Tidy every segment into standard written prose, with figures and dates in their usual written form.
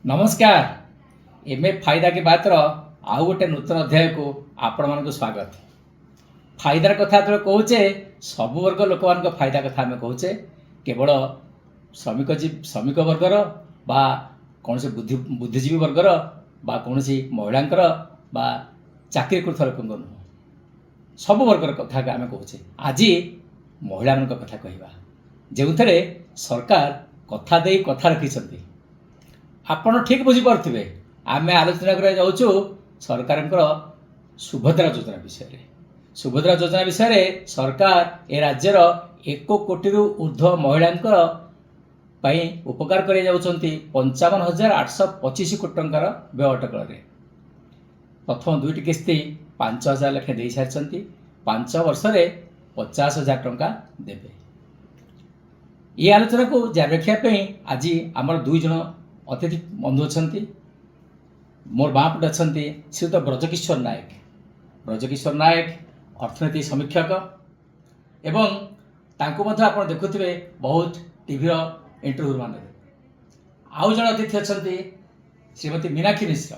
नमस्कार। एमए फायदा की बात आउ गोटे नूतन अध्याय को आपण मान स्वागत। फायदार कथा जो कहे सब वर्ग लोक मान फायदा कथा आम कहे केवल श्रमिक वर्गर बा कौन से बुद्धिजीवी वर्गर बा कौन सी महिला बा चाकरी कर लोक नुह सब वर्गर कथा आम कहे आज महिला मान कथा कहवा जो थे सरकार कथा दे कथा रखी आपण ठीक बुझीपे आम आलोचना कर जाऊँ सरकार सुभद्रा योजना विषय। सुभद्रा योजना विषय सरकार ए राज्यर 1 कोटी ऊर्ध्व महिला उपकार कर 55,825 कोटी टंकार व्यय अटकल। प्रथम 2टी किस्ती 5,000 लेखे दे सारी 5 वर्ष 50,000 टंका देवे। ये आलोचना को जारी रखापी आज आमर 2 जन अतिथि बंधु अच्छा मोर बापटे अच्छा श्रीयुत ब्रजकिशोर नायक। ब्रजकिशोर नायक अर्थनीति समीक्षक एवं तांको मध्य आप देखुवे बहुत टीवी इंटरव्यू मान। आउ जन अतिथि अच्छा श्रीमती मीनाक्षी मिश्र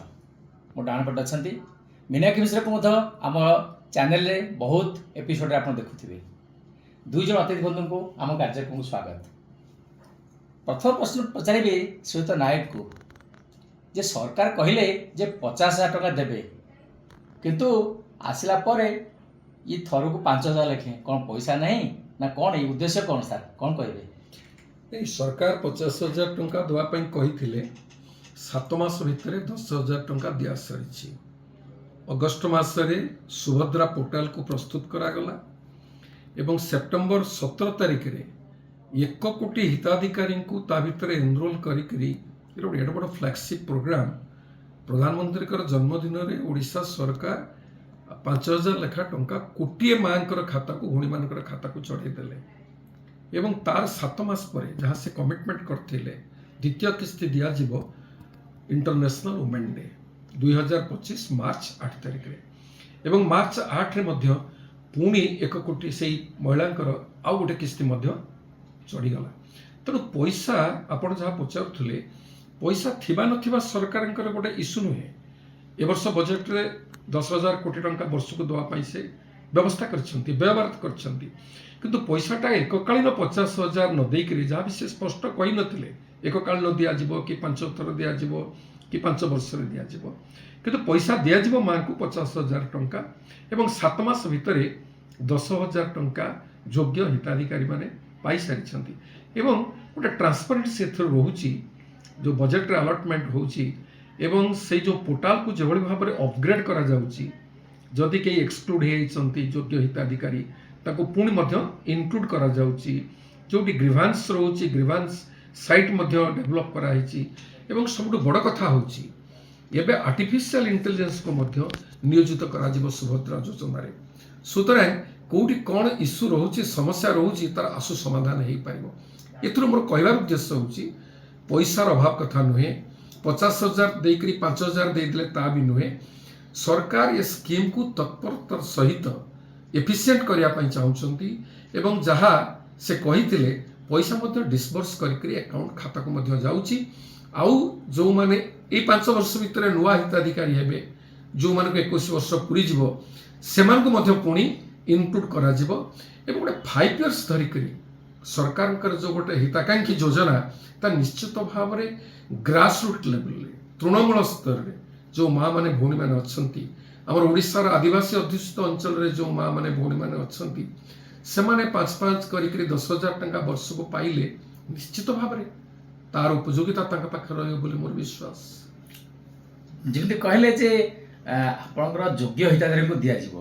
मोर डाण पटे अच्छा। मीनाक्षी मिश्र को आम चैनल रे बहुत एपिसोड आप देखुवे। 2 जन अतिथि बंधु को आम कार्यक्रम को स्वागत। प्रथम प्रश्न पचारि श्रीयुत नायक को जे सरकार कहले जे 50,000 टका देवे किंतु आसला परे ये थर को 5,000 लेखे कौन पैसा नहीं ना कौन ये उद्देश्य कौन सर कौन कहे? सरकार 50,000 टंका देवाई कही 7 मास भितर 10,000 टंका दिया सारी। अगस्ट मसरे सुभद्रा पोर्टाल को प्रस्तुत करागला एवं सेप्टेम्बर 17 तारिख रे 1 कोटी हिताधिकारी को ता भितर एनरोल करी एड बड़ फ्लैगशिप प्रोग्राम प्रधानमंत्री जन्मदिन में ओडिशा सरकार 5,000 लेखा टंका कोटिए माँ खाता को भूणी मान खाता को चढ़ाईदे एवं तार 7 मास पर जहाँ से कमिटमेंट करते द्वितीय किस्ती दिज्व इंटरनेशनल वुमेन डे 2025 मार्च 8 तारिख रे एवं मार्च 8 रे मध्य पुणी 1 कोटी से महिला आउ गोटे किस्ती चढ़ीगला। तेणु पैसा आपड़ जहाँ पचारुले पैसा थिबा नथिबा सरकार गोटे इश्यू नुहे। ए वर्ष बजेट रे 10,000 कोटी टंका वर्ष को देवाई से व्यवस्था व्ययभारत किंतु पैसाटा एककालीन 50,000 न देकर जहाँ भी से स्पष्ट कही नथिले एककालीन दिज्व कि 5 थर दिज्व कि 5 वर्ष दिज्व किंतु पैसा दिज्व माँ को 50,000 टंका एवं 7 मास भितर 10,000 टंका योग्य हिताधिकारी माने पाई सारी एवं गोटे ट्रांसपेरेंसी रोची जो बजेट रे अलॉटमेंट होची एवं से जो पोर्टाल को जो भाव में अपग्रेड करा जाउची जदि कई एक्सक्लूड योग्य हिताधिकारी ताको पुणी इनक्लूड करा जाउची जो भी ग्रीवांस रोची ग्रीवांस साइट डेभलप कराई एवं सब बड़ कथा होची एबे आर्टिफिशियल इंटेलिजेंस को नियोजित करा सुभद्रा योजना सुतरां कौटी कौन इश्यू रोची समस्या रोची तार आशु समाधान हो पार। एथुर मोर कहवार उद्देश्य होची पैसार अभाव कथा नुहे 50,000 देकर 5,000 देदेले ता भी नुहे। सरकार ये स्कीम को तत्परतार सहित एफिशिएंट करने चाहते एवं जहाँ से कही पैसा डिस्बर्स करके अकाउंट खाता को जाऊँगी आउ जो माने 5 वर्ष भितर नुआ हिताधिकारी हेबे जो मान 21 वर्ष पूरी से पुणी इनक्लूड करा जिवो एवं गोटे 5 इयर्स धरिक सरकार जो गोटे हिताकांक्षी योजना ता निश्चित भाव में ग्रासरूट लेवल तृणमूल स्तर में जो माँ माने भौणी मैंने अच्छी आमर ओडिशार आदिवासी अध्युषित अंचल रे जो माँ माने भौणी मैंने अच्छी से माने 5-5 करी 10,000 टंका वर्ष को पाइले निश्चित भाव में तार उपयोगिता पाखे रही मोर विश्वास। जमी कहले जे आपणकर योग्य हिताधिकारी को दिज्व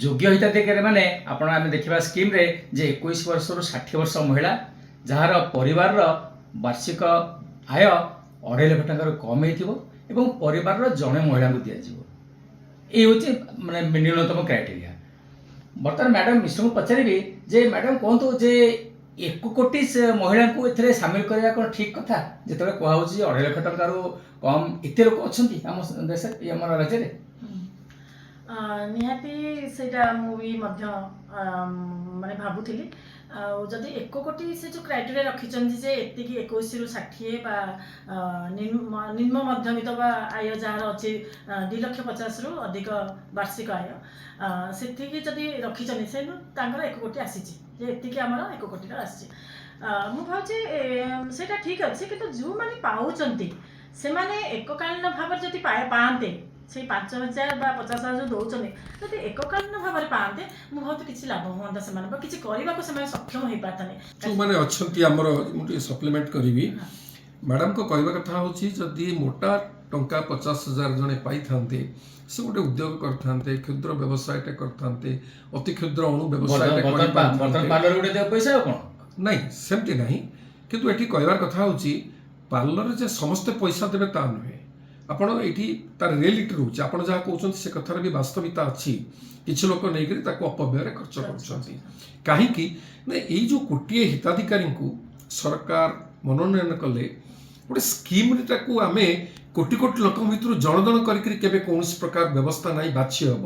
योग्य हिताधिकारी माने आपण आम देखा स्कीम रे जे 21 वर्ष 60 वर्ष महिला जार परिवार वार्षिक आय 2.5 लाख टंका कम हो परिवार जड़े महिला को दिज्व ये हूँ माने न्यूनतम क्राइटेरिया। बर्तमान मैडम मिश्र को पचारि जे मैडम कहतु जे 1 कोटी से महिला को ए सामिल करने कौन ठीक कथा जो कहूँ 2.5 लाख टंका कम एत लोक अच्छा आम देश आम राज्य में निहाती सेटा मुझे माने भावुली जदि 1 कोटी से जो क्राइटेरिया रखिछन्ति जे एतिकी 21 रु 60 बा निम्न मध्यमित बा आय जार अछि 2,50,000 रु अधिक वार्षिक आय सेतिकी जदि रखिछन्ति से तांकर 1 कोटी आसीछि जे एतिकी हमर 1 कोटी आसीछि मु भावछि सेटा ठीक अछि किंतु जो माने पाउछन्ति से माने एककालीन भाव जदि पाआन्ते से 5,000 बा 50,000 जो दौरान जब एककालीन भाव में पाते मुझे बहुत किसी लाभ हाँ से किसी करने को सक्षम हो पारतानी जो मैंने अच्छा आमर मुझे सप्लीमेंट करी मैडम को कहवा कथा हूँ जदि मोटा टंका 50,000 जड़े पाई था से गोटे उद्योग करते क्षुद्र व्यवसाय करते अति क्षुद्र अणु व्यवसाय पैसा नहीं सेमती ना किंतु ये कहवार कथा हूँ पार्लर जे समस्ते पैसा देवे ता नुहे आपण ये तार रियलिटी रोचे आप जहाँ कहते से कथार भी वास्तविकता अच्छी किसी लोक नहीं अपव्यय खर्च कर कहीं जो कोटे हिताधिकारी को सरकार मनोनयन कले गोटे स्कीम टाक आम कोटी कोटी लोक भर जन जन कर कौन प्रकार व्यवस्था ना बाछी हम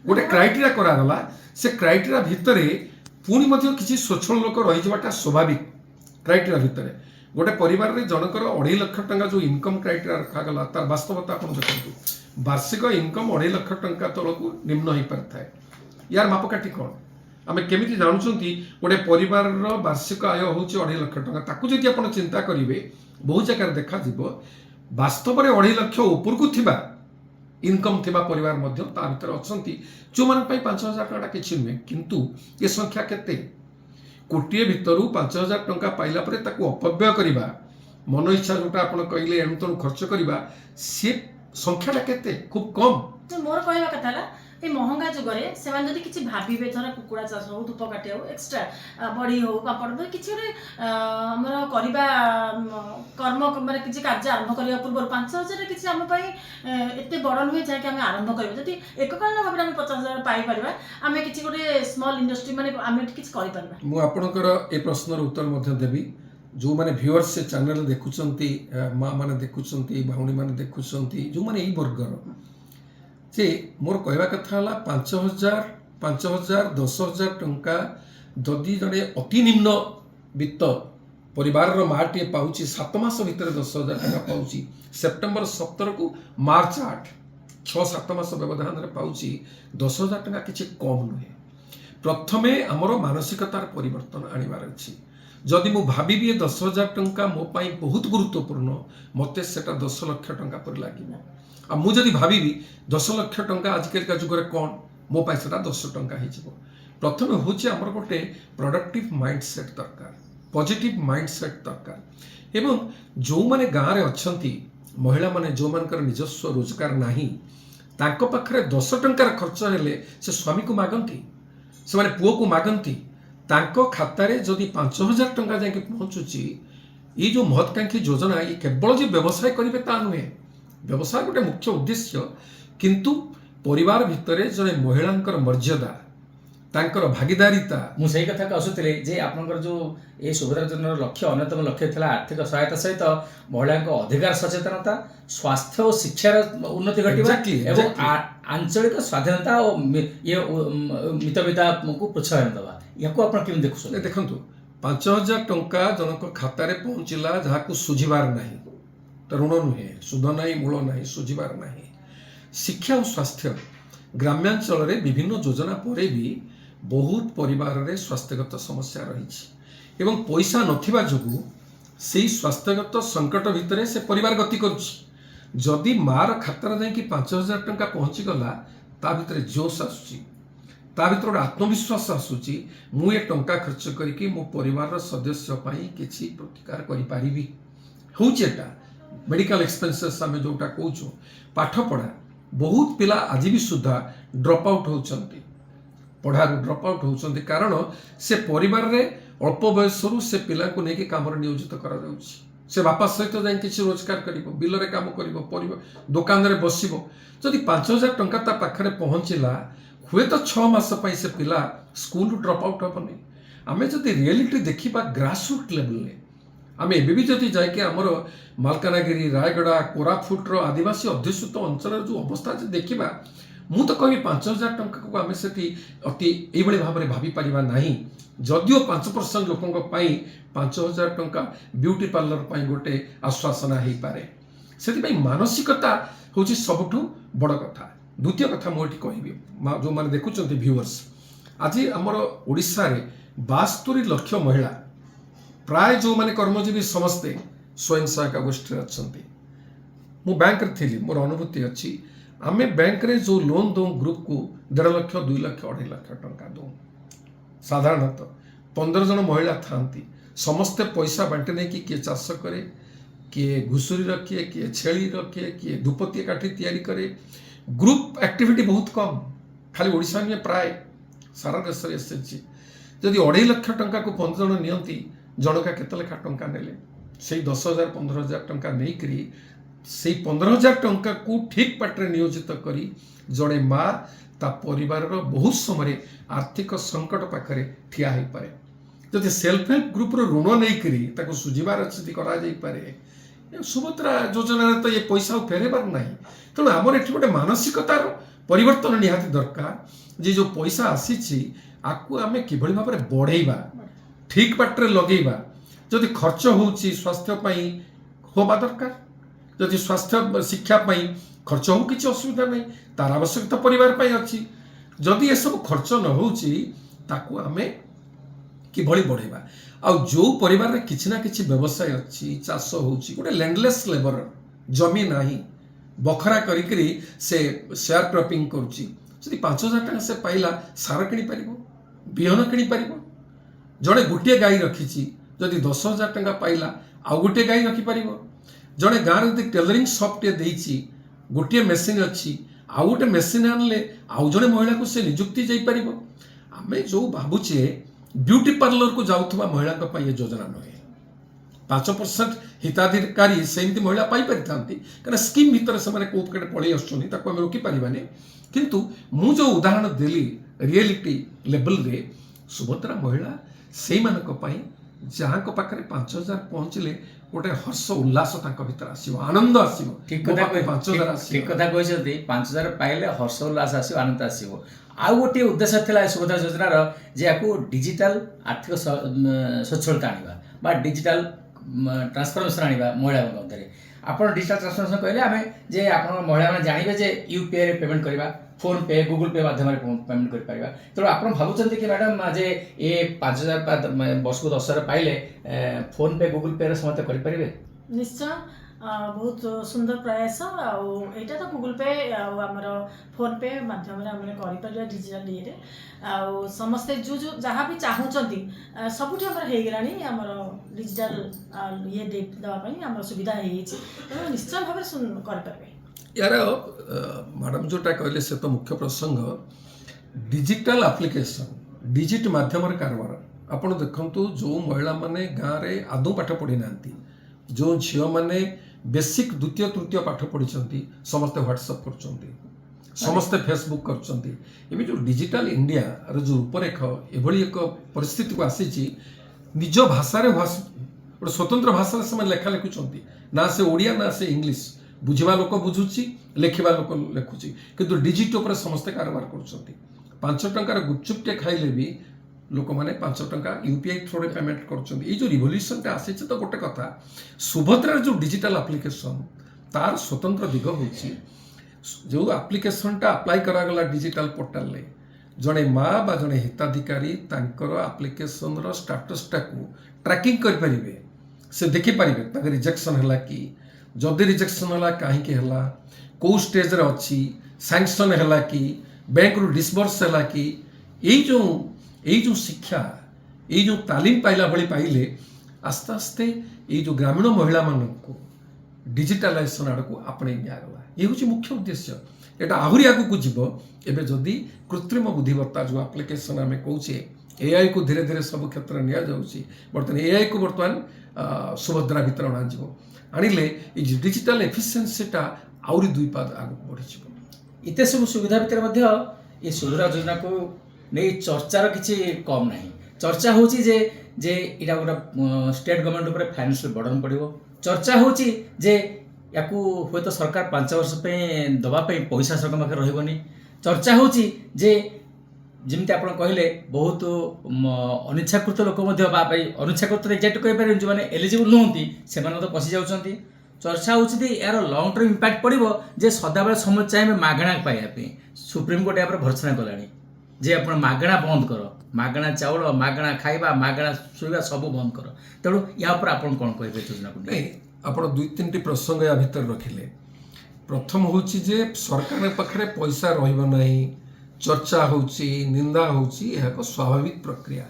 गोटे क्राइटेरिया करागला से क्राइटेरिया भितर पुणी किसी स्वच्छल लोक रहीजाटा स्वाभाविक क्राइटेरिया भितर गोटे परिवार रे जनकर 2.5 लाख टंका जो इनकम क्राइटेरिया रखागला तार वास्तवता आप देखते वार्षिक इनकम 2.5 लाख टंका तलक निम्न हो पारि है यार मापकाठी कौन आम केमी जानते गोटे परिवार वार्षिक आय हूँ 2.5 लाख टंका ताकू जदि आप चिंता करेंगे बहु जगह देखा वास्तव में 2.5 लाख उपरकू थिबा इनकम थिबा परिवार भर अच्छा जो मैंने 5,000 टंका किसी नुहे किंतु ये संख्या केते कोटिए भितर 5,000 टंका पाइला परे ताकू अपव्यय करवा मन इच्छा जोटा आप कहले एणु तेणु खर्च करवा सी संख्याटा केते खूब कम मोर कहवा कथा ये महंगा जुगे से किसी भावे थर कुकुड़ा चाष हो धूप काटे हो एक्सट्रा बड़ी हो पापड़ किसी आमर करवा कर्म माने किसी कार्य आरंभ करने पूर्व 5,000 किसी आम एत बड़ नुहे जहाँकि आम आरंभ कर एककालीन भाव में 50,000 पाइपर आम किसी गोटे स्मॉल इंडस्ट्री माने आम किसी कर मुझे ए प्रश्नर उत्तर देवी जो मैंने व्यूअर्स से चैनल देखुंती माँ मैंने देखुंती भाई मैंने देखुंती जो मैंने यही वर्गर जे मोर कहवा कथा 5,000 10,000 टंका जदि जड़े अति निम्न वित्त परिवार माटे पाँच 7 मास भितर 10,000 टंका पाँच सेप्टेम्बर 17 को मार्च 8 6-7 मास व्यवधान पाँच 10,000 टंका किसी कम नुहे प्रथमे आमर मानसिकतार परिवर्तन आनिबार अछि जदि मु भाबी 10,000 टंका मो पाई बहुत गुरुत्वपूर्ण मते सेटा 10 लाख टंका पर लागिना आ मु जदि भाबी 10 लाख टंका आजकल का जुगरे कौन मो पाई सेटा 10 टंका हो जिवो प्रथमे होछि हमर गोटे प्रोडक्टिव माइंडसेट दरकार पॉजिटिव माइंडसेट दरकार एवं जो माने गाँव रे अछंती महिला माने जो मानकर निजस्व रोजगार नाही तांको पाखरे 10 टंकार खर्च हेले से स्वामी को मागंती से माने पुओ को मागंती तांको खातारे जदि 5,000 टंका जाके पहुंचुची ये जो महत्वाकांक्षी योजना ये केवल जो व्यवसाय करेंगे ता नुहे व्यवसाय गोटे मुख्य उद्देश्य किंतु परिवार भितर जड़े महिला मर्यादा तांकर भागीदारीता मुझे कथा आसुले जे आपनकर जो ये सुभद्रा योजना लक्ष्य अन्यतम लक्ष्य था आर्थिक सहायता सहित महिला अधिकार सचेतनता स्वास्थ्य और शिक्षार उन्नति घटवा आंचलिक स्वाधीनता और ये मितव्यता को प्रोत्साहन देवा या देखु देखु 5,000 टंका जनक खातार पहुँचला जहाँ सुझीबार ना ऋण नुहे सुध ना मूल ना सुझीबार ना शिक्षा और स्वास्थ्य ग्राम्यांचल विभिन्न योजना पर भी बहुत परिवार रे स्वास्थ्यगत समस्या रही एवं पैसा नथिबा जोगु से स्वास्थ्यगत संकट भितर से परिवार गति करुछि जदि मार खातार जाकि 5,000 टंका पहुँची गला ता भितर जोश आसुची ता भितर गोटे आत्मविश्वास आसुची मु ये टंका खर्च करके मो परिवार सदस्य पाई किछि प्रतिकार करि पारिबी होउछि एटा मेडिकल एक्सपेंसेस आमे जोटा कहूछु पाठ पढ़ा बहुत पिला आज भी सुधा ड्रॉप आउट होउछंती पढ़ारू ड्रॉप आउट होउछंती कारण से परिवार रे अल्प बयसरू से पिला को लेके काम नियोजित करा जाउछि से बापा सहित जाई किछि रोजगार करिवो बिल रे काम करिवो परिवार दुकान रे बसिवो जदि 5,000 टंका ता पाखरे पहुँचला हुए तो 6 मास पई से पिला स्कूल ड्रॉप आउट हबनी आमे जदि रियलिटी देखिबा ग्रासरूट लेवल ले आम एवं जदि जाकि आमर मालकानगिरी रायगड़ा कोरापुट आदिवासी अध्युषित अंचल जो अवस्था देखा ମୁଁ ତ କହିବି 5,000 ଟଙ୍କାକୁ ଆମେ ସେଠି ଅତି ଏଇଭଳି ଭାବରେ ଭାବିପାରିବା ନାହିଁ। ଯଦିଓ 5% ଲୋକଙ୍କ ପାଇଁ 5,000 ଟଙ୍କା ବ୍ୟୁଟି ପାର୍ଲର ପାଇଁ ଗୋଟେ ଆଶ୍ୱାସନା ହେଇପାରେ। ସେଥିପାଇଁ ମାନସିକତା ହେଉଛି ସବୁଠୁ ବଡ଼ କଥା। ଦ୍ୱିତୀୟ କଥା ମୁଁ ଏଠି କହିବି, ଯେଉଁମାନେ ଦେଖୁଛନ୍ତି ଭ୍ୟୁଅର୍ସ, ଆଜି ଆମର ଓଡ଼ିଶାରେ 72 ଲକ୍ଷ ମହିଳା, ପ୍ରାୟ ଯେଉଁମାନେ କର୍ମଜୀବୀ ସମସ୍ତେ ସ୍ୱୟଂ ସହାୟକ ଗୋଷ୍ଠୀରେ ଅଛନ୍ତି। ମୁଁ ବ୍ୟାଙ୍କରେ ଥିଲି, ମୋର ଅନୁଭୂତି ଅଛି। ଆମେ ବ୍ୟାଙ୍କରେ ଯେଉଁ ଲୋନ୍ ଦେଉ ଗ୍ରୁପକୁ 1.5 ଲକ୍ଷ 2 ଲକ୍ଷ 2.5 ଲକ୍ଷ ଟଙ୍କା ଦେଉ। ସାଧାରଣତଃ 15 ଜଣ ମହିଳା ଥାଆନ୍ତି, ସମସ୍ତେ ପଇସା ବାଣ୍ଟି ନେଇକି କିଏ ଚାଷ କରେ, କିଏ ଘୁଷୁରୀ ରଖେ, କିଏ ଛେଳି ରଖେ, କିଏ ଧୂପତିଏ କାଠି ତିଆରି କରେ। ଗ୍ରୁପ ଆକ୍ଟିଭିଟି ବହୁତ କମ୍, ଖାଲି ଓଡ଼ିଶା ନୁହେଁ ପ୍ରାୟ ସାରା ଦେଶରେ ଏସଏଚଜି। ଯଦି 2.5 ଲକ୍ଷ ଟଙ୍କାକୁ 15 ଜଣ ନିଅନ୍ତି, ଜଣକା କେତେ ଲେଖା ଟଙ୍କା ନେଲେ? ସେଇ 10,000 15,000 ଟଙ୍କା ନେଇକରି ସେଇ 15,000 ଟଙ୍କାକୁ ଠିକ୍ ବାଟରେ ନିୟୋଜିତ କରି ଜଣେ ମା ତା ପରିବାରର ବହୁତ ସମୟରେ ଆର୍ଥିକ ସଙ୍କଟ ପାଖରେ ଠିଆ ହେଇପାରେ। ଯଦି ସେଲ୍ଫ ହେଲ୍ପ ଗ୍ରୁପର ଋଣ ନେଇକରି ତାକୁ ସୁଝିବାର ଅଛି କରାଯାଇପାରେ। ସୁଭଦ୍ରା ଯୋଜନାରେ ତ ଏ ପଇସା ଆଉ ଫେରେଇବାର ନାହିଁ। ତେଣୁ ଆମର ଏଠି ଗୋଟେ ମାନସିକତାର ପରିବର୍ତ୍ତନ ନିହାତି ଦରକାର ଯେ ଯେଉଁ ପଇସା ଆସିଛି ଆକୁ ଆମେ କିଭଳି ଭାବରେ ବଢ଼େଇବା, ଠିକ୍ ବାଟରେ ଲଗେଇବା। ଯଦି ଖର୍ଚ୍ଚ ହେଉଛି ସ୍ୱାସ୍ଥ୍ୟ ପାଇଁ ହେବା ଦରକାର, ଯଦି ସ୍ୱାସ୍ଥ୍ୟ ଶିକ୍ଷା ପାଇଁ ଖର୍ଚ୍ଚ ହେଉ କିଛି ଅସୁବିଧା ନାହିଁ, ତାର ଆବଶ୍ୟକତା ପରିବାର ପାଇଁ ଅଛି। ଯଦି ଏସବୁ ଖର୍ଚ୍ଚ ନ ହେଉଛି ତାକୁ ଆମେ କିଭଳି ବଢ଼େଇବା। ଆଉ ଯେଉଁ ପରିବାରରେ କିଛି ନା କିଛି ବ୍ୟବସାୟ ଅଛି, ଚାଷ ହେଉଛି, ଗୋଟେ ଲ୍ୟାଣ୍ଡଲେସ୍ ଲେବର, ଜମି ନାହିଁ, ବଖରା କରିକିରି ସେ ସେୟାର କ୍ରପିଂ କରୁଛି, ଯଦି 5,000 ଟଙ୍କା ସେ ପାଇଲା, ସାର କିଣିପାରିବ, ବିହନ କିଣିପାରିବ। ଜଣେ ଗୋଟିଏ ଗାଈ ରଖିଛି, ଯଦି 10,000 ଟଙ୍କା ପାଇଲା ଆଉ ଗୋଟିଏ ଗାଈ ରଖିପାରିବ। ଜଣେ ଗାଁରେ ଯଦି ଟେଲରିଂ ସପ୍ଟିଏ ଦେଇଛି, ଗୋଟିଏ ମେସିନ୍ ଅଛି, ଆଉ ଗୋଟେ ମେସିନ୍ ଆଣିଲେ ଆଉ ଜଣେ ମହିଳାକୁ ସେ ନିଯୁକ୍ତି ଯାଇପାରିବ। ଆମେ ଯେଉଁ ଭାବୁଛେ ବ୍ୟୁଟି ପାର୍ଲରକୁ ଯାଉଥିବା ମହିଳାଙ୍କ ପାଇଁ ଏ ଯୋଜନା ନୁହେଁ। 5% ହିତାଧିକାରୀ ସେମିତି ମହିଳା ପାଇପାରିଥାନ୍ତି, କାରଣ ସ୍କିମ୍ ଭିତରେ ସେମାନେ କୋଉ ପଟେ ପଳେଇ ଆସୁଛନ୍ତି, ତାକୁ ଆମେ ରୋକିପାରିବାନି। କିନ୍ତୁ ମୁଁ ଯେଉଁ ଉଦାହରଣ ଦେଲି ରିଏଲିଟି ଲେବଲରେ, ସୁଭଦ୍ରା ମହିଳା ସେଇମାନଙ୍କ ପାଇଁ ଯାହାଙ୍କ ପାଖରେ 5,000 ପହଞ୍ଚିଲେ ଗୋଟେ ହର୍ଷ ଉଲ୍ଲାସ ତାଙ୍କ ଭିତରେ ଆସିବ, ଆନନ୍ଦ ଆସିବ। ଠିକ କଥା 5,000 ଆସିବ। ଠିକ କଥା କହିଛନ୍ତି। 5,000 ପାଇଲେ ହର୍ଷ ଉଲ୍ଲାସ ଆସିବ, ଆନନ୍ଦ ଆସିବ। ଆଉ ଗୋଟିଏ ଉଦ୍ଦେଶ୍ୟ ଥିଲା ଏ ସୁଭଦ୍ରା ଯୋଜନାର ଯେ ୟାକୁ ଡିଜିଟାଲ ଆର୍ଥିକ ସ୍ୱଚ୍ଛଳତା ଆଣିବା ବା ଡିଜିଟାଲ ଟ୍ରାନ୍ସଫରମେସନ୍ ଆଣିବା ମହିଳାଙ୍କ ମଧ୍ୟରେ। ଆପଣ ଡିଜିଟାଲ ଟ୍ରାନ୍ସଫରମେସନ୍ କହିଲେ ଆମେ ଯେ ଆପଣଙ୍କ ମହିଳାମାନେ ଜାଣିବେ ଯେ ୟୁପିଆଇରେ ପେମେଣ୍ଟ କରିବା, ଫୋନ୍ ପେ, ଗୁଗୁଲ ପେ ମାଧ୍ୟମରେ ପେମେଣ୍ଟ କରିପାରିବା। ତେଣୁ ଆପଣ ଭାବୁଛନ୍ତି କି ମ୍ୟାଡ଼ାମ୍ ଯେ ଏ 5,000 ବର୍ଷକୁ 10,000 ପାଇଲେ ଫୋନ୍ ପେ, ଗୁଗୁଲ ପେରେ ସମସ୍ତେ କରିପାରିବେ? ନିଶ୍ଚୟ, ବହୁତ ସୁନ୍ଦର ପ୍ରୟାସ। ଆଉ ଏଇଟା ତ ଗୁଗୁଲ ପେ ଆଉ ଆମର ଫୋନ୍ ପେ ମାଧ୍ୟମରେ ଆମେ କରିପାରିବା ଡିଜିଟାଲ ଇଏରେ। ଆଉ ସମସ୍ତେ ଯେଉଁ ଯାହା ବି ଚାହୁଁଛନ୍ତି ସବୁଠି ଆମର ହେଇଗଲାଣି, ଆମର ଡିଜିଟାଲ ଇଏ ଦେବା ପାଇଁ ଆମର ସୁବିଧା ହେଇଯାଇଛି। ତେଣୁ ନିଶ୍ଚୟ ଭାବରେ କରିପାରିବେ। यार मैडम जोटा कहले से तो मुख्य प्रसंग डिजिटल एप्लिकेशन डिजिट माध्यम कारबार। आपण देखंतु जो महिला माने गाँव रे आदौ पाठ पढ़ी ना, जो झील मैंने बेसिक द्वितीय तृतीय पाठ पढ़ी समस्ते व्हाट्सएप कर, समस्ते फेसबुक कर। जो डिजिटल इंडिया रो जो रूपरेख एभली एक परिस्थिति को आसी, निज भाषा गोटे स्वतंत्र भाषा से लेखा लिखुंट, ना से ओडिया ना से इंग्लिश, बुझा लोक बुझुची, लिखा लोक लिखुची, किंतु डिजिट उपर समस्ते कारोबार कर। 5 टंकार गुपचुपटे खाइले भी लोक मैंने 5 टंका यूपीआई थ्रोरे पेमेंट कर। जो रिवोल्यूशनटा आसी तो गोटे कथा, सुभद्रा जो डिजिटल एप्लिकेशन तार स्वतंत्र दिग हो, जो एप्लिकेशनटा अप्लाई करागला डिजिटल पोर्टाल रे, जड़े माँ बा जड़े हिताधिकारी तांकर एप्लिकेशन रो स्टेटसटा को ट्रैकिंग कर पारिबे, से देखि पारिबे ताके रिजेक्शन हला कि, जदि रिजेक्शन हला काहे के हला, को स्टेज रे अछि, सैंक्शन हला कि, बैंक रु डिसबर्स हला कि, एई जो शिक्षा, एई जो तालीम पाइला भली पाइले आस्ते आस्ते एई जो ग्रामीण महिला मानक डिजिटालाइजेशन आड़ को आपणे नियागला। ये हूँ मुख्य उद्देश्य। एटा आहुरी आगू जीव। एबे जदि कृत्रिम बुद्धिमत्ता जो एप्लिकेशन आम कौचे एआई को धीरे धीरे सब क्षेत्र में नि बर्तमान एआई को बर्तमान सुभद्रा भीतर अणाଯିव, आणिले डिजिटल एफिशिएंसीटा आउरी 2 पाद आगू बढ़ी। इते सब सुविधा भितर मध्य ये सुभद्रा योजना को नहीं चर्चार किसी कम नहीं। चर्चा होची जे जे इटा गोटा स्टेट गवर्नमेंट ऊपर फाइनेंशियल बर्डन पड़ो। चर्चा होची जे याकू हूँ तो सरकार 5 वर्ष पे दवाई पैसा सरकार पाखे रही। ଚର୍ଚ୍ଚା ହେଉଛି ଯେ ଯେମିତି ଆପଣ କହିଲେ ବହୁତ ଅନିଚ୍ଛାକୃତ ଲୋକ ମଧ୍ୟ ବା ଅନିଚ୍ଛାକୃତରେ ଏକ୍ଜାକ୍ଟ କହିପାରିବେନି, ଯେଉଁମାନେ ଏଲିଜିବୁଲ୍ ନୁହନ୍ତି ସେମାନେ ମଧ୍ୟ ପଶି ଯାଉଛନ୍ତି। ଚର୍ଚ୍ଚା ହେଉଛି ଯେ ଏହାର ଲଙ୍ଗ୍ ଟର୍ମ ଇମ୍ପାକ୍ଟ ପଡ଼ିବ ଯେ ସଦାବେଳେ ସମସ୍ତେ ଚାହିଁବେ ମାଗଣା ପାଇବା ପାଇଁ। ସୁପ୍ରିମକୋର୍ଟ ଏହାପରେ ଭର୍ତ୍ସନା କଲାଣି ଯେ ଆପଣ ମାଗଣା ବନ୍ଦ କର, ମାଗଣା ଚାଉଳ, ମାଗଣା ଖାଇବା, ମାଗଣା ଶୋଇବା ସବୁ ବନ୍ଦ କର। ତେଣୁ ୟା ଉପରେ ଆପଣ କ'ଣ କହିବେ ଯୋଜନାକୁ ନେଇ? ଆପଣ 2-3ଟି ପ୍ରସଙ୍ଗ ୟା ଭିତରେ ରଖିଲେ। ପ୍ରଥମ ହେଉଛି ଯେ ସରକାରଙ୍କ ପାଖରେ ପଇସା ରହିବ ନାହିଁ, ଚର୍ଚ୍ଚା ହେଉଛି, ନିନ୍ଦା ହେଉଛି, ଏହା ଏକ ସ୍ୱାଭାବିକ ପ୍ରକ୍ରିୟା।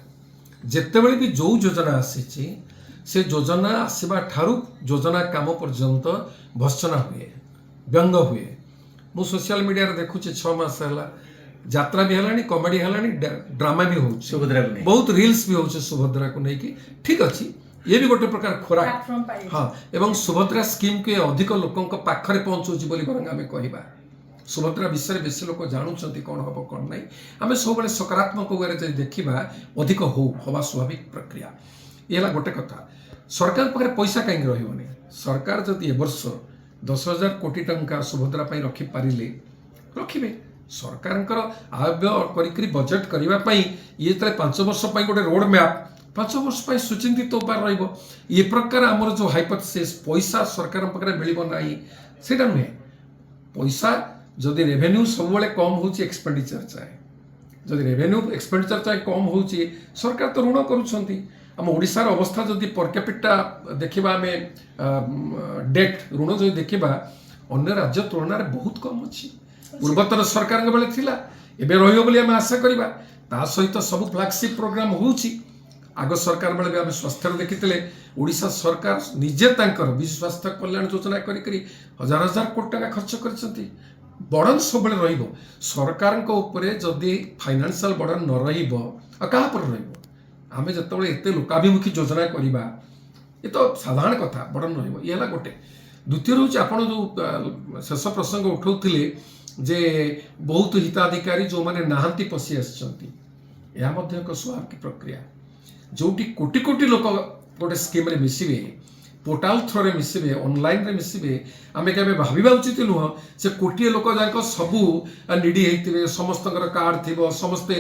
ଯେତେବେଳେ ବି ଯେଉଁ ଯୋଜନା ଆସିଛି ସେ ଯୋଜନା ଆସିବା ଠାରୁ ଯୋଜନା କାମ ପର୍ଯ୍ୟନ୍ତ ଭର୍ତ୍ସନା ହୁଏ, ବ୍ୟଙ୍ଗ ହୁଏ। ମୁଁ ସୋସିଆଲ ମିଡ଼ିଆରେ ଦେଖୁଛି 6 ମାସ ହେଲା ଯାତ୍ରା ବି ହେଲାଣି, କମେଡି ହେଲାଣି, ଡ୍ରାମା ବି ହେଉଛି, ସୁଭଦ୍ରାକୁ ନେଇ ବହୁତ ରିଲ୍ସ ବି ହେଉଛି ସୁଭଦ୍ରାକୁ ନେଇକି। ଠିକ୍ ଅଛି, ଇଏ ବି ଗୋଟେ ପ୍ରକାର ଖୋରାକ। ପ୍ଲାଟଫର୍ମ ପାଇଛି। ହଁ, ଏବଂ ସୁଭଦ୍ରା ସ୍କିମ୍କୁ ଅଧିକ ଲୋକଙ୍କ ପାଖରେ ପହଞ୍ଚଉଛି ବୋଲି ବରଂ ଆମେ କହିବା। ସୁଭଦ୍ରା ବିଷୟରେ ବେଶୀ ଲୋକ ଜାଣୁଛନ୍ତି କ'ଣ ହେବ କ'ଣ ନାହିଁ। ଆମେ ସବୁବେଳେ ସକାରାତ୍ମକ ୱେରେ ଯଦି ଦେଖିବା ଅଧିକ ହେବା ସ୍ୱାଭାବିକ ପ୍ରକ୍ରିୟା। ଇଏ ହେଲା ଗୋଟେ କଥା। ସରକାରଙ୍କ ପାଖରେ ପଇସା କାହିଁକି ରହିବନି? ସରକାର ଯଦି ଏ ବର୍ଷ 10,000 କୋଟି ଟଙ୍କା ସୁଭଦ୍ରା ପାଇଁ ରଖିପାରିଲେ ରଖିବେ। ସରକାରଙ୍କର ଆୟ ବ୍ୟୟ କରିକି ବଜେଟ୍ କରିବା ପାଇଁ ଇଏ ଯେତେବେଳେ 5 ବର୍ଷ ପାଇଁ ଗୋଟେ ରୋଡ୍ ମ୍ୟାପ୍, 5 ବର୍ଷ ପାଇଁ ସୁଚିନ୍ତିତ ଉପାୟ ରହିବ। ଏ ପ୍ରକାର ଆମର ଯେଉଁ ହାଇପୋଥେସିସ୍ ପଇସା ସରକାରଙ୍କ ପାଖରେ ମିଳିବ ନାହିଁ ସେଇଟା ନୁହେଁ। ପଇସା ଯଦି ରେଭେନ୍ୟୁ ସବୁବେଳେ କମ୍ ହେଉଛି ଏକ୍ସପେଣ୍ଡିଚର ଚାହେଁ, ଯଦି ରେଭେନ୍ୟୁ ଏକ୍ସପେଣ୍ଡିଚର ଚାହେଁ କମ୍ ହେଉଛି, ସରକାର ତ ଋଣ କରୁଛନ୍ତି। ଆମ ଓଡ଼ିଶାର ଅବସ୍ଥା ଯଦି ପର୍ କ୍ୟାପିଟା ଦେଖିବା, ଆମେ ଡେଟ୍ ଋଣ ଯଦି ଦେଖିବା ଅନ୍ୟ ରାଜ୍ୟ ତୁଳନାରେ ବହୁତ କମ୍ ଅଛି। ପୂର୍ବତନ ସରକାରଙ୍କ ବେଳେ ଥିଲା, ଏବେ ରହିବ ବୋଲି ଆମେ ଆଶା କରିବା। ତା ସହିତ ସବୁ ଫ୍ଲାଗସିପ୍ ପ୍ରୋଗ୍ରାମ ହେଉଛି। ଆଗ ସରକାର ବେଳେ ବି ଆମେ ସ୍ୱାସ୍ଥ୍ୟରେ ଦେଖିଥିଲେ ଓଡ଼ିଶା ସରକାର ନିଜେ ତାଙ୍କର ବିଜୁ ସ୍ୱାସ୍ଥ୍ୟ କଲ୍ୟାଣ ଯୋଜନା କରିକି 1,000 କୋଟି ଟଙ୍କା ଖର୍ଚ୍ଚ କରିଛନ୍ତି। ବର୍ଡନ୍ ସବୁବେଳେ ରହିବ ସରକାରଙ୍କ ଉପରେ। ଯଦି ଫାଇନାନ୍ସିଆଲ ବର୍ଡନ୍ ନ ରହିବ ଆଉ କାହା ଉପରେ ରହିବ? ଆମେ ଯେତେବେଳେ ଏତେ ଲୋକାଭିମୁଖୀ ଯୋଜନା କରିବା, ଏ ତ ସାଧାରଣ କଥା, ବର୍ଡନ୍ ରହିବ। ଇଏ ହେଲା ଗୋଟେ। ଦ୍ୱିତୀୟ ହେଉଛି ଆପଣ ଯେଉଁ ଶେଷ ପ୍ରସଙ୍ଗ ଉଠାଉଥିଲେ ଯେ ବହୁତ ହିତାଧିକାରୀ ଯେଉଁମାନେ ନାହାନ୍ତି ପଶି ଆସିଛନ୍ତି, ଏହା ମଧ୍ୟ ଏକ ସ୍ୱାଭାବିକ ପ୍ରକ୍ରିୟା। ଯେଉଁଠି କୋଟି କୋଟି ଲୋକ ଗୋଟେ ସ୍କିମ୍ରେ ମିଶିବେ, ପୋର୍ଟାଲ ଥ୍ରୋରେ ମିଶିବେ, ଅନଲାଇନ୍ରେ ମିଶିବେ, ଆମେ କେବେ ଭାବିବା ଉଚିତ ନୁହଁ ସେ କୋଟିଏ ଲୋକ ଯାକ ସବୁ ନିଡି ହେଇଥିବେ, ସମସ୍ତଙ୍କର କାର୍ଡ ଥିବ, ସମସ୍ତେ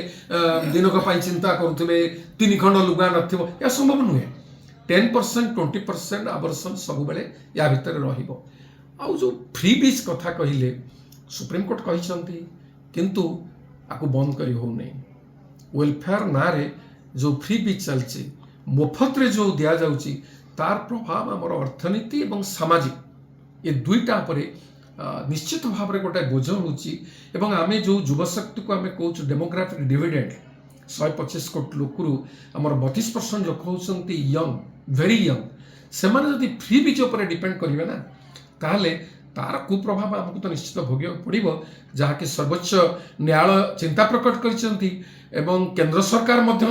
ଦିନକ ପାଇଁ ଚିନ୍ତା କରୁଥିବେ, 3 ଖଣ୍ଡ ଲୁଗା ନଥିବ। ଏହା ସମ୍ଭବ ନୁହେଁ। 10%, 20% ଆବର୍ଷଣ ସବୁବେଳେ ୟା ଭିତରେ ରହିବ। ଆଉ ଯେଉଁ ଫ୍ରି ବିଚ୍ କଥା କହିଲେ, ସୁପ୍ରିମକୋର୍ଟ କହିଛନ୍ତି କିନ୍ତୁ ଆକୁ ବନ୍ଦ କରି ହେଉନାହିଁ। ୱେଲଫେୟାର ନାଁରେ ଯେଉଁ ଫ୍ରି ବିଚ୍ ଚାଲିଛି, ମୁଫତରେ ଯେଉଁ ଦିଆଯାଉଛି, ତାର ପ୍ରଭାବ ଆମର ଅର୍ଥନୀତି ଏବଂ ସାମାଜିକ ଏ ଦୁଇଟା ଉପରେ ନିଶ୍ଚିତ ଭାବରେ ଗୋଟେ ବୋଝ ହେଉଛି। ଏବଂ ଆମେ ଯେଉଁ ଯୁବଶକ୍ତିକୁ ଆମେ କହୁଛୁ ଡେମୋଗ୍ରାଫିକ୍ ଡିଭିଡେଣ୍ଡ, 125 କୋଟି ଲୋକରୁ ଆମର 32% ଲୋକ ହେଉଛନ୍ତି ୟଙ୍ଗ, ଭେରି ୟଙ୍ଗ। ସେମାନେ ଯଦି ଫ୍ରି ବିଚ୍ ଉପରେ ଡିପେଣ୍ଡ କରିବେ ନା, ତାହେଲେ ତାର କୁପ୍ରଭାବ ଆମକୁ ତ ନିଶ୍ଚିତ ଭୋଗିବାକୁ ପଡ଼ିବ, ଯାହାକି ସର୍ବୋଚ୍ଚ ନ୍ୟାୟାଳୟ ଚିନ୍ତା ପ୍ରକଟ କରିଛନ୍ତି ଏବଂ କେନ୍ଦ୍ର ସରକାର ମଧ୍ୟ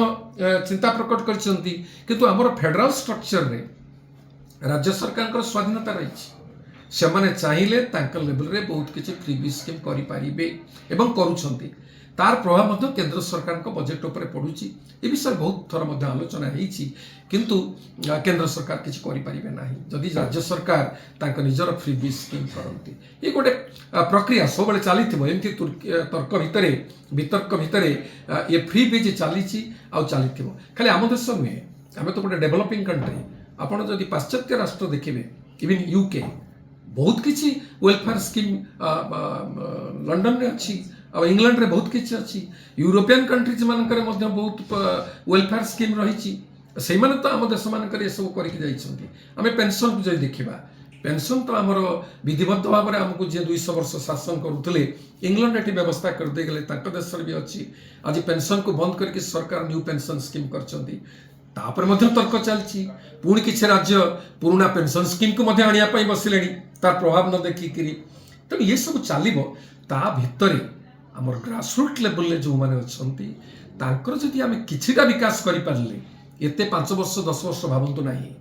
ଚିନ୍ତା ପ୍ରକଟ କରିଛନ୍ତି। କିନ୍ତୁ ଆମର ଫେଡେରାଲ ଷ୍ଟ୍ରକ୍ଚରରେ ରାଜ୍ୟ ସରକାରଙ୍କର ସ୍ୱାଧୀନତା ରହିଛି। ସେମାନେ ଚାହିଁଲେ ତାଙ୍କ ଲେଭେଲରେ ବହୁତ କିଛି ଫ୍ରି ବିଚ୍ ସ୍କିମ୍ କରିପାରିବେ ଏବଂ କରୁଛନ୍ତି। ତାର ପ୍ରଭାବ ମଧ୍ୟ କେନ୍ଦ୍ର ସରକାରଙ୍କ ବଜେଟ୍ ଉପରେ ପଡ଼ୁଛି। ଏ ବିଷୟରେ ବହୁତ ଥର ମଧ୍ୟ ଆଲୋଚନା ହେଇଛି, କିନ୍ତୁ କେନ୍ଦ୍ର ସରକାର କିଛି କରିପାରିବେ ନାହିଁ ଯଦି ରାଜ୍ୟ ସରକାର ତାଙ୍କ ନିଜର ଫ୍ରି ବିଚ୍ ସ୍କିମ୍ କରନ୍ତି। ଏ ଗୋଟେ ପ୍ରକ୍ରିୟା ସବୁବେଳେ ଚାଲିଥିବ। ଏମିତି ତର୍କ ଭିତରେ ବିତର୍କ ଭିତରେ ଏ ଫ୍ରି ବିଚ୍ ଚାଲିଛି ଆଉ ଚାଲିଥିବ। ଖାଲି ଆମ ଦେଶ ନୁହେଁ, ଆମେ ତ ଗୋଟେ ଡେଭଲପିଂ କଣ୍ଟ୍ରି। ଆପଣ ଯଦି ପାଶ୍ଚାତ୍ୟ ରାଷ୍ଟ୍ର ଦେଖିବେ, ଇଭିନ୍ UK, ବହୁତ କିଛି ୱେଲଫେୟାର ସ୍କିମ୍ ଲଣ୍ଡନରେ ଅଛି, ଆଉ ଇଂଲଣ୍ଡରେ ବହୁତ କିଛି ଅଛି। ୟୁରୋପିଆନ୍ କଣ୍ଟ୍ରିଜ୍ ମାନଙ୍କରେ ମଧ୍ୟ ବହୁତ ୱେଲଫେୟାର ସ୍କିମ୍ ରହିଛି। ସେଇମାନେ ତ ଆମ ଦେଶମାନଙ୍କରେ ଏସବୁ କରିକି ଯାଇଛନ୍ତି। ଆମେ ପେନ୍ସନ୍କୁ ଯଦି ଦେଖିବା, ପେନ୍ସନ୍ ତ ଆମର ବିଧିବଦ୍ଧ ଭାବରେ ଆମକୁ ଯିଏ 200 ବର୍ଷ ଶାସନ କରୁଥିଲେ, ଇଂଲଣ୍ଡ ଏଠି ବ୍ୟବସ୍ଥା କରିଦେଇଗଲେ, ତାଙ୍କ ଦେଶରେ ବି ଅଛି। ଆଜି ପେନ୍ସନ୍କୁ ବନ୍ଦ କରିକି ସରକାର ନ୍ୟୁ ପେନ୍ସନ୍ ସ୍କିମ୍ କରିଛନ୍ତି। ତାପରେ ମଧ୍ୟ ତର୍କ ଚାଲିଛି। ପୁଣି କିଛି ରାଜ୍ୟ ପୁରୁଣା ପେନ୍ସନ୍ ସ୍କିମ୍କୁ ମଧ୍ୟ ଆଣିବା ପାଇଁ ବସିଲେଣି, ତାର ପ୍ରଭାବ ନ ଦେଖିକିରି। ତେଣୁ ଏ ସବୁ ଚାଲିବ। ତା ଭିତରେ ଆମର ଗ୍ରାସରୁଟ୍ ଲେଭେଲରେ ଯେଉଁମାନେ ଅଛନ୍ତି, ତାଙ୍କର ଯଦି ଆମେ କିଛିଟା ବିକାଶ କରିପାରିଲେ, ଏତେ 5 ବର୍ଷ 10 ବର୍ଷ ଭାବନ୍ତୁ ନାହିଁ।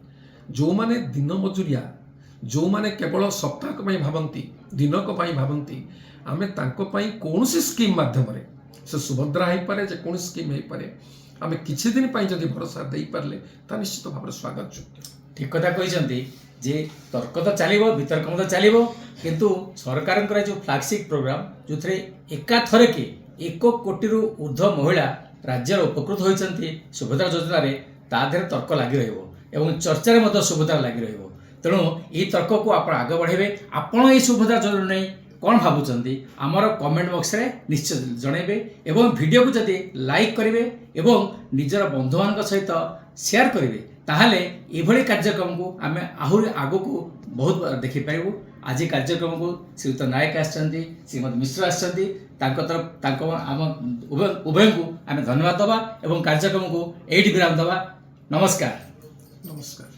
ଯେଉଁମାନେ ଦିନ ମଜୁରିଆ, ଯେଉଁମାନେ କେବଳ ସପ୍ତାହକ ପାଇଁ ଭାବନ୍ତି, ଦିନକ ପାଇଁ ଭାବନ୍ତି, ଆମେ ତାଙ୍କ ପାଇଁ କୌଣସି ସ୍କିମ୍ ମାଧ୍ୟମରେ, ସେ ସୁଭଦ୍ରା ହେଇପାରେ, ଯେକୌଣସି ସ୍କିମ୍ ହେଇପାରେ, ଆମେ କିଛି ଦିନ ପାଇଁ ଯଦି ଭରସା ଦେଇପାରିଲେ ତା ନିଶ୍ଚିତ ଭାବରେ ସ୍ୱାଗତ ଯୋଗ୍ୟ। ଠିକ୍ କଥା କହିଛନ୍ତି जे तर्क तो चलो वितर्क तो चलो किंतु सरकार जो फ्लैगशिप प्रोग्राम जो थे एकाथर के 1 कोटी ऊर्ध्व महिला राज्य उपकृत होती सुभद्रा योजना रे तादेह तर्क लगी रही चर्चा सुभद्रा लगी रही तेणु ये तर्क को आप आगे बढ़े आपण ये सुभद्रा योजना नहीं कौन भावुंट आमर कमेंट बॉक्स रे निश्चय जनइबे एवं वीडियो को जदि लाइक करेंगे एवं निजर बंधु मान सहित शेयर करेंगे ताहले एभली कार्यक्रम को आम आहरी आग को बहुत देखिपारू आज कार्यक्रम को श्रीयुत नायक आसछन्ती श्रीमती मिश्र आसछन्ती तरफ आम उभय को आम धन्यवाद दबा एवं कार्यक्रम को एठी विराम दबा। नमस्कार। नमस्कार।